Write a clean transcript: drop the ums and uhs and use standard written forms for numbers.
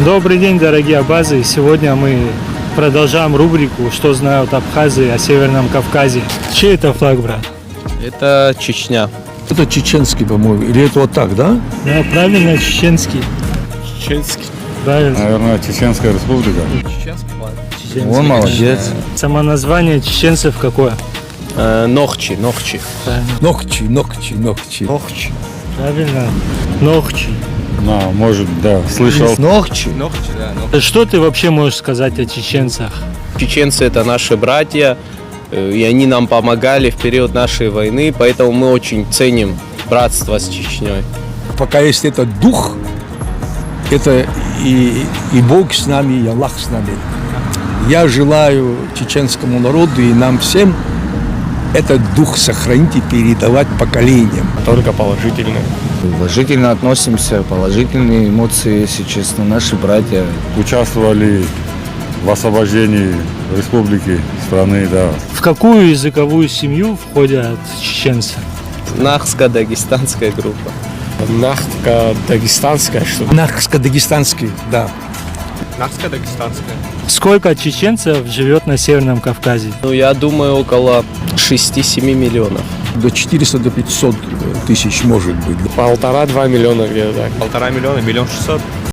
Добрый день, дорогие абазы! Сегодня мы продолжаем рубрику «Что знают абхазы о Северном Кавказе». Чей это флаг, брат? Это Чечня. Это чеченский, по-моему, или это вот так, да? Да, правильно, чеченский. Чеченский. Правильно. Наверное, Чеченская республика. Чеченский флаг. Чеченский. Он молодец. Самоназвание чеченцев какое? Нохчи. Правильно. Ногчи. Правильно. Нохчи. Может, да, слышал. Ногчи. Нохчи, да. Что ты вообще можешь сказать о чеченцах? Чеченцы это наши братья, и они нам помогали в период нашей войны, поэтому мы очень ценим братство с Чечней. Пока есть этот дух, это и Бог с нами, и Аллах с нами. Я желаю чеченскому народу и нам всем этот дух сохранить и передавать поколениям. Только положительные. Положительно относимся, положительные эмоции, если честно, наши братья. Участвовали в освобождении республики, страны, да. В какую языковую семью входят чеченцы? Нахско-дагестанская группа. Нахка-дагестанская, что ли? Нахско-дагестанский, да. Нахка-дагестанская. Сколько чеченцев живет на Северном Кавказе? Я думаю, около 6-7 миллионов. До 400 до 500 тысяч может быть. 1,5-2 миллиона где-то так. 1,5 миллиона, 1,6 миллионов.